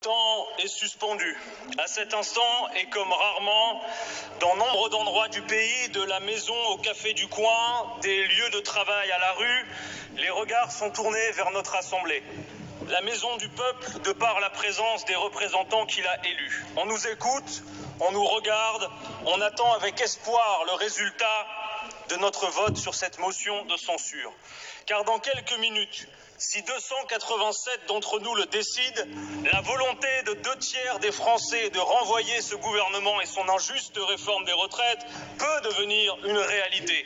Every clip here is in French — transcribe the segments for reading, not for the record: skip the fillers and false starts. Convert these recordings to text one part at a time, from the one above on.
Le temps est suspendu. À cet instant, et comme rarement, dans nombre d'endroits du pays, de la maison au café du coin, des lieux de travail à la rue, les regards sont tournés vers notre Assemblée. La maison du peuple, de par la présence des représentants qu'il a élus. On nous écoute, on nous regarde, on attend avec espoir le résultat de notre vote sur cette motion de censure. Car dans quelques minutes, si 287 d'entre nous le décident, la volonté de 2/3 des Français de renvoyer ce gouvernement et son injuste réforme des retraites peut devenir une réalité.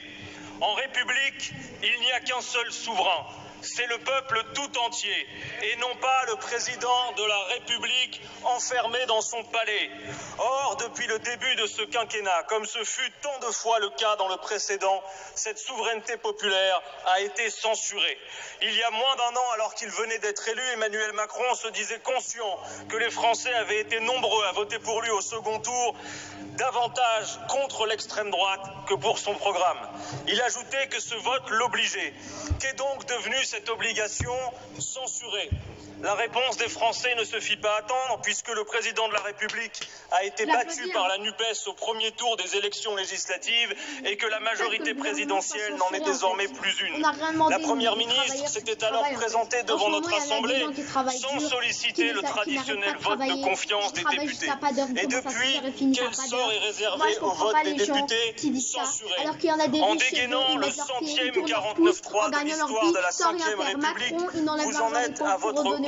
En République, il n'y a qu'un seul souverain. C'est le peuple tout entier et non pas le président de la République enfermé dans son palais. Or, depuis le début de ce quinquennat, comme ce fut tant de fois le cas dans le précédent, cette souveraineté populaire a été censurée. Il y a moins d'un an, alors qu'il venait d'être élu, Emmanuel Macron se disait conscient que les Français avaient été nombreux à voter pour lui au second tour, davantage contre l'extrême droite que pour son programme. Il ajoutait que ce vote l'obligeait. Qu'est donc devenue cette obligation censurée? La réponse des Français ne se fit pas attendre puisque le président de la République a été battu par la NUPES au premier tour des élections législatives et que la majorité présidentielle n'en est désormais plus une. La première ministre s'était alors présentée devant notre Assemblée sans solliciter le traditionnel vote de confiance des députés. Et depuis, quel sort est réservé au vote des députés censurés? En dégainant le 100e 49.3 de l'histoire de la 5e République, vous en êtes à votre 11e,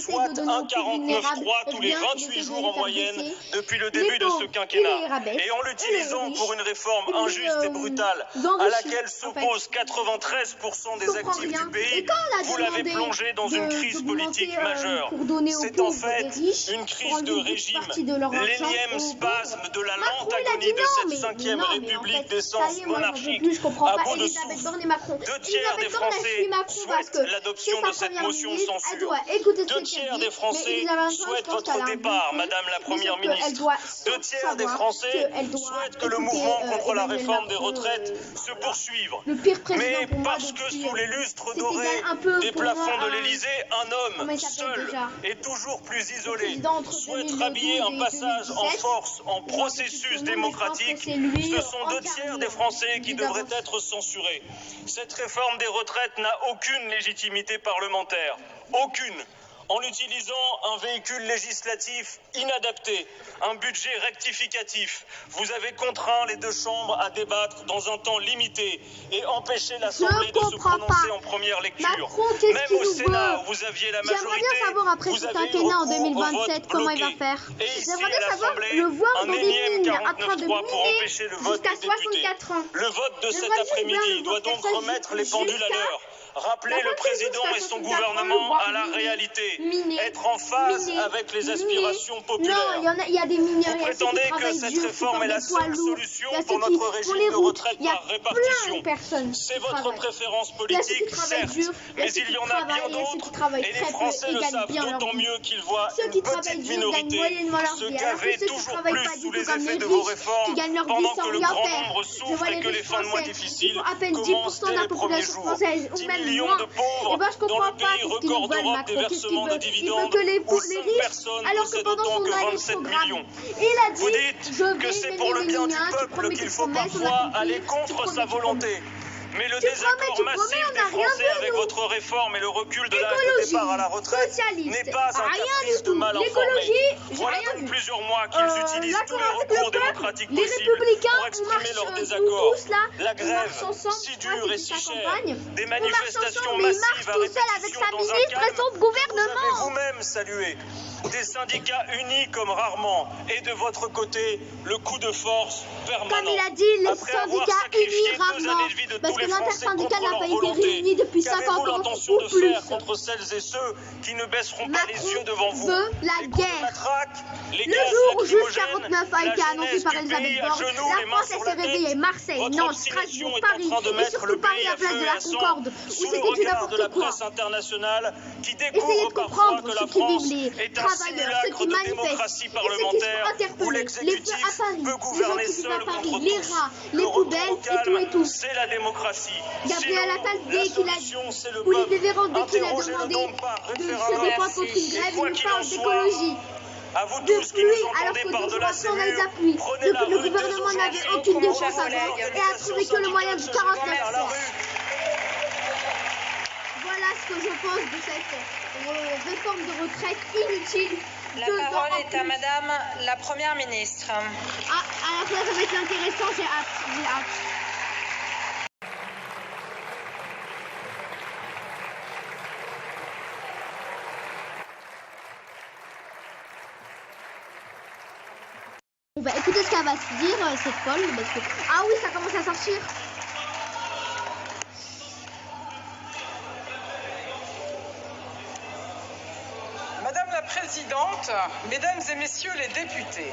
soit un 49.3 tous les 28 jours en moyenne depuis le début de ce quinquennat. Et en l'utilisant pour une réforme injuste et brutale à laquelle s'opposent 93% des actifs du pays, vous l'avez plongé dans une crise politique majeure. C'est en fait une crise de régime, l'énième spasme de la lente agonie de cette 5e République d'essence monarchique à bout de souffle. 2/3 des Français souhaitent l'adoption de cette motion de censure. 2/3 des Français souhaitent votre départ, Madame la Première ministre. 2/3 des Français souhaitent que le mouvement contre la réforme des retraites se poursuive. Mais parce que sous les lustres dorés des plafonds de l'Élysée, un homme seul et toujours plus isolé souhaite rhabiller un passage en force en processus démocratique, ce sont 2/3 des Français qui devraient être censurés. Cette réforme des retraites n'a aucune légitimité parlementaire. Aucune. En utilisant un véhicule législatif inadapté, un budget rectificatif, vous avez contraint les deux chambres à débattre dans un temps limité et empêché l'Assemblée de se prononcer en première lecture. Même au Sénat, où vous aviez la majorité, vous avez eu recours au vote bloqué. Et ici, à l'Assemblée, un énième 49.3 pour empêcher le vote des députés. Le vote de cet après-midi doit donc remettre les pendules à l'heure. Rappeler le président et son gouvernement à la réalité, être en phase avec les aspirations populaires. Vous prétendez que cette réforme est la seule solution pour notre régime de retraite par répartition. C'est votre préférence politique, certes, mais il y en a bien d'autres et les Français le savent d'autant mieux qu'ils voient une petite minorité se gaver toujours plus sous les effets de vos réformes pendant que le grand nombre souffre et que les fins de mois difficiles commencent dès les premiers jours. 10 millions de pauvres dans le pays record d'Europe des versements de dividendes où 5 personnes possèdent autant que 27 millions. Vous dites que c'est pour le bien du peuple qu'il faut parfois aller contre sa volonté. Mais le désaccord massif des Français avec votre réforme et le recul de l'âge de départ à la retraite n'est pas un caprice de mal informé. Voilà donc plusieurs mois qu'ils utilisent tous les recours démocratiques possibles pour exprimer leur désaccord. La grève, si dure et si chère, des manifestations massives à répétition dans un calme que vous avez vous-même salué. Des syndicats unis comme rarement et de votre côté, le coup de force permanent. Comme il a dit, les syndicats unis rarement. Parce que l'intersyndical n'a pas été réuni depuis 50 ans ou plus. Contre celles et ceux qui ne baisseront pas les yeux devant vous. Veut la guerre. Le jour où Juge 49 a été annoncé par Elisabeth Borne, la France s'est réveillée. Marseille, Nantes, Strasbourg, Paris et surtout Paris à place de la Concorde, où c'était du n'importe quoi. Essayez de comprendre ce qui vivent les travailleurs, ceux qui manifestent, et ceux qui sont interpellés, les feux à Paris, les gens qui vivent à Paris, les rats, les poubelles et tout et tout. C'est la démocratie. Gabriel Attal, dès qu'il a dit, Olivier Véran, dès qu'il a demandé de se défendre contre une grève, il ne parle l'écologie. À vous tous qui nous entendez par-delà ces murs, prenez la rue le gouvernement n'avait aucune défense avant et a trouvé que le moyen du 49-3. Voilà ce que je pense de cette réforme de retraite inutile. La parole est à Madame la Première ministre. Ah, à la fois ça va être intéressant, j'ai hâte. On va écouter ce qu'elle va se dire, cette folle, parce que... Ah oui, ça commence à sortir. Madame la Présidente, Mesdames et Messieurs les députés,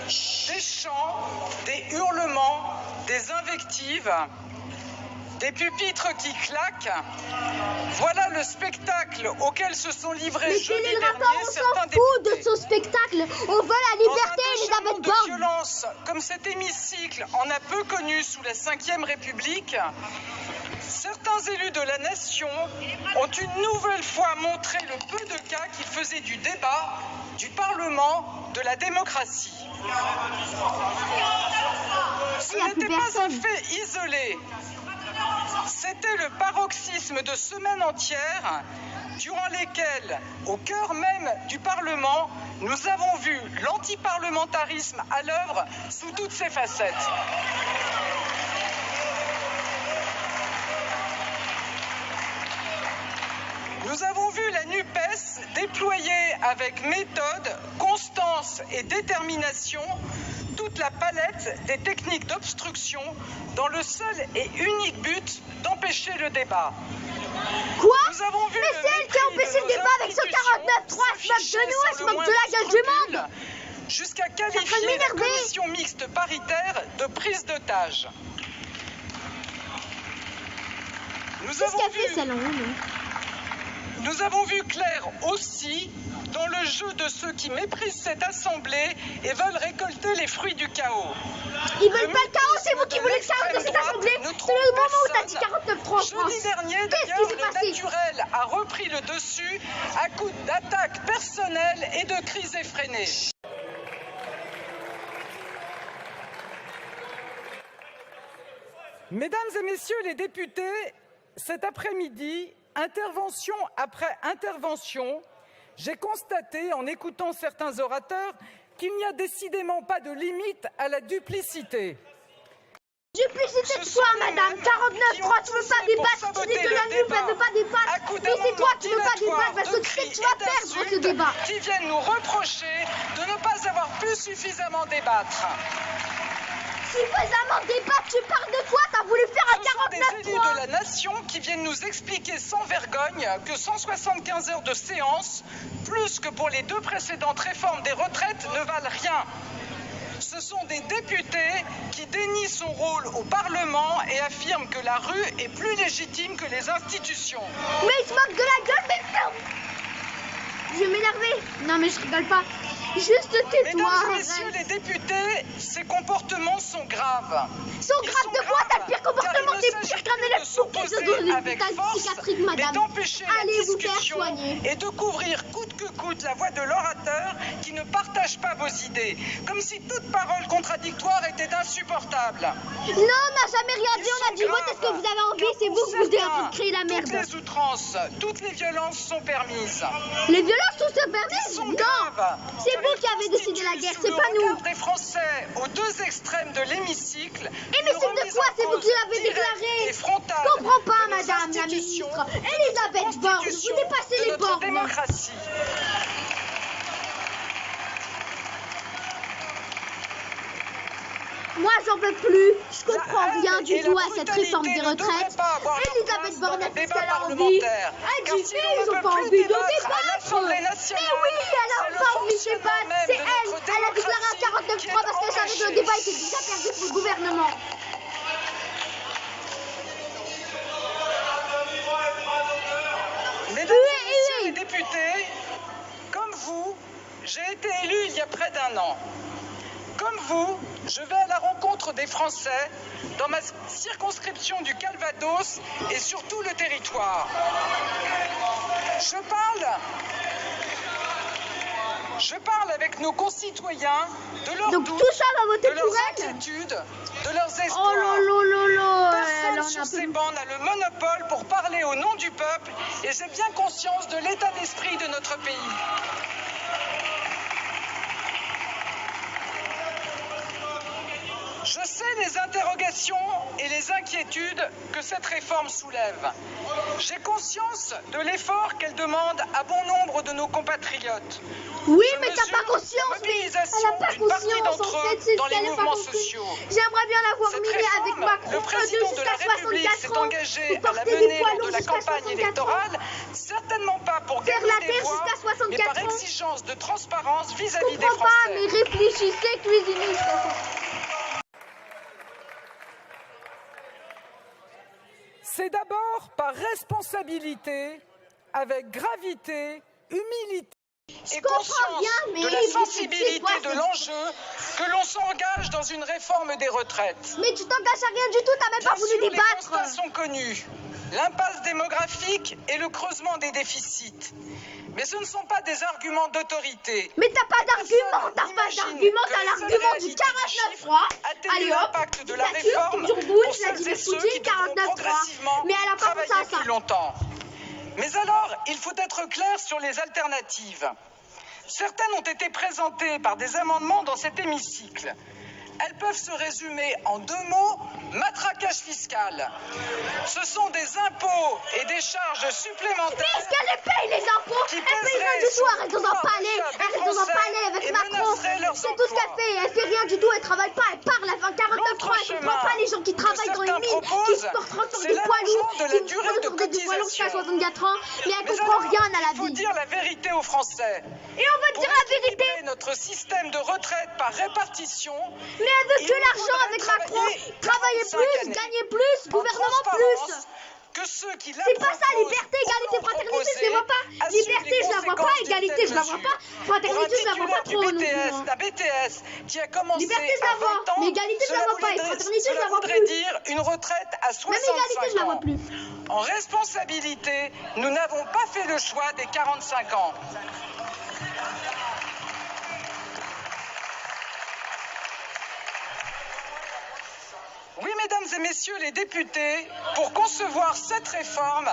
des chants, des hurlements, des invectives, des pupitres qui claquent, voilà le spectacle auquel se sont livrés jeudi dernier certains députés. On s'en fout de ce spectacle, on veut la liberté, Elisabeth Borne. De violence, comme cet hémicycle en a peu connu sous la Ve République, certains élus de la nation ont une nouvelle fois montré le peu de cas qui faisaient du débat, du Parlement, de la démocratie. Ce n'était pas un fait isolé. C'était le paroxysme de semaines entières durant lesquelles, au cœur même du Parlement, nous avons vu l'antiparlementarisme à l'œuvre sous toutes ses facettes. Nous avons vu la NUPES déployer avec méthode, constance et détermination toute la palette des techniques d'obstruction dans le seul et unique but d'empêcher le débat. Quoi? Nous avons vu mais c'est elle qui a empêché le débat avec ce 49-3, se moque de nous, elle se moque de la gueule du monde. Jusqu'à qualifier la commission mixte paritaire de prise d'otage. Nous avons vu clair aussi dans le jeu de ceux qui méprisent cette assemblée et veulent récolter les fruits du chaos. Ils veulent pas le chaos, c'est vous qui voulez le chaos de cette assemblée. C'est le moment où t'as dit 49-3 en France. Jeudi dernier, d'ailleurs, le naturel a repris le dessus à coups d'attaques personnelles et de crises effrénées. Mesdames et messieurs les députés, cet après-midi, intervention après intervention, j'ai constaté, en écoutant certains orateurs, qu'il n'y a décidément pas de limite à la duplicité. Duplicité de quoi, madame? 49-3, tu veux pas débattre, tu dis que la NUP ne veut pas débattre, mais c'est toi qui ne veux pas débattre, parce que tu sais que tu vas perdre ce débat. Qui viennent nous reprocher de ne pas avoir pu suffisamment débattre. Suffisamment débattre, tu parles de quoi? T'as voulu faire un 49-3? Ce sont des élus de la nation qui viennent nous expliquer sans vergogne que 175 heures de séance, plus que pour les deux précédentes réformes des retraites, ne valent rien. Ce sont des députés qui dénient son rôle au Parlement et affirment que la rue est plus légitime que les institutions. Mais ils se moquent de la gueule, mais ferme! Je vais m'énerver. Non mais je rigole pas. Juste tais-toi. Mesdames et messieurs les députés, ces comportements sont graves. Sont graves de quoi? T'as le pire comportement, t'es pire qu'un élève fou qui se donne une putain de psychiatrique, madame. Allez vous faire soigner. Et de couvrir coûte que coûte la voix de l'orateur qui ne partage pas vos idées. Comme si toute parole contradictoire était insupportable. Non, on n'a jamais rien dit, on a dit votez ce que vous avez envie, c'est vous qui vous êtes en train de créer la merde. Toutes les outrances, toutes les violences sont permises. Les violences sont permises? Non, c'est vous qui avez décidé la guerre, c'est pas nous. Des Français aux deux extrêmes de l'hémicycle. Et mais c'est de quoi? C'est vous qui l'avez déclaré. Je comprends pas, madame la ministre. Elisabeth Borne, vous dépassez les bornes. Démocratie. Moi, j'en peux plus. Je comprends rien du tout à cette réforme des retraites. Elisabeth Borne a fait ce qu'elle a envie. Elle dit, ils n'ont pas envie de débattre. Mais oui, elle a pas envie de débattre. C'est elle. Elle a déclaré un 49-3 parce qu'elle savait que le débat était déjà perdu pour le gouvernement. Mesdames et messieurs les députés, comme vous, j'ai été élu il y a près d'un an. Comme vous, je vais à la rencontre des Français dans ma circonscription du Calvados et sur tout le territoire. Je parle Je parle avec nos concitoyens de leurs doutes, tout ça va voter de leurs pour elle. inquiétudes, de leurs espoirs. Oh Personne sur ces bancs n'a le monopole pour parler au nom du peuple et j'ai bien conscience de l'état d'esprit de notre pays. Je sais les interrogations et les inquiétudes que cette réforme soulève. J'ai conscience de l'effort qu'elle demande à bon nombre de nos compatriotes. Oui, mais t'as pas conscience, mais elle a pas conscience en fait, c'est ce qu'elle a pas compris. J'aimerais bien l'avoir mêlée avec Macron, le président de la République s'est engagé à la mener lors de la campagne électorale, certainement pas pour gagner des voix, mais par exigence de transparence vis-à-vis des Français. Je comprends pas, mais réfléchissez, cuisinez. C'est d'abord par responsabilité, avec gravité, humilité et conscience de la sensibilité de l'enjeu que l'on s'engage dans une réforme des retraites. Mais tu t'engages à rien du tout, t'as même pas voulu débattre. Les constats sont connus. L'impasse démographique et le creusement des déficits. Mais ce ne sont pas des arguments d'autorité. Mais t'as pas d'argument, t'as l'argument du 49.3. Allez hop, l'impact de la réforme pour celles et ceux qui devront progressivement travailler plus longtemps. Mais alors, il faut être clair sur les alternatives. Certaines ont été présentées par des amendements dans cet hémicycle. Elles peuvent se résumer en 2 mots, matraquage fiscal. Ce sont des impôts et des charges supplémentaires. Mais est-ce qu'elle les paye les impôts? Elle paye rien du tout, arrête dans un palais avec Macron. C'est tout ce qu'elle fait, elle fait rien du tout, elle travaille pas, elle parle, elle fait un 49.3, elle comprend pas les gens qui travaillent dans les mines, qui se portent sur des poids lourds, qui se portent sur des poids lourds jusqu'à 64 ans, mais elle comprend rien à la vie. Il faut dire la vérité aux Français. Et on va dire la vérité. Notre système de retraite par répartition. Mais elle veut que l'argent avec Macron, travailler plus, gagner plus, gouvernement plus. C'est pas ça, liberté, égalité, fraternité, je les vois pas. Liberté, je la vois pas, égalité, je la vois pas. Fraternité, je la vois pas trop non plus. La BTS qui a commencé liberté, je la vois, mais égalité, je la vois pas. Et fraternité, je la vois plus. Ça voudrait dire une retraite à 65 ans. Même égalité, je la vois plus. En responsabilité, nous n'avons pas fait le choix des 45 ans. Oui, mesdames et messieurs les députés, pour concevoir cette réforme,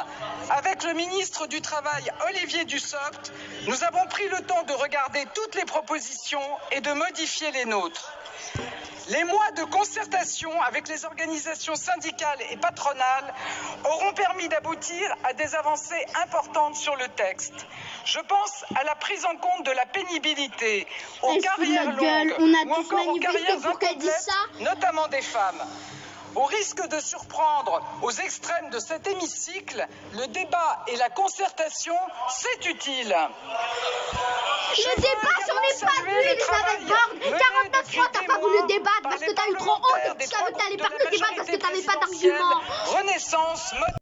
avec le ministre du Travail, Olivier Dussopt, nous avons pris le temps de regarder toutes les propositions et de modifier les nôtres. Les mois de concertation avec les organisations syndicales et patronales auront permis d'aboutir à des avancées importantes sur le texte. Je pense à la prise en compte de la pénibilité, aux carrières longues ou encore aux carrières incomplètes, notamment des femmes. Au risque de surprendre aux extrêmes de cet hémicycle, le débat et la concertation, c'est utile. Le débat, j'en ai pas vu, Elisabeth Borne. 49.3, t'as pas voulu débattre parce que t'as eu trop honte et tu savais que t'allais perdre le débat parce que t'avais pas d'arguments. Renaissance.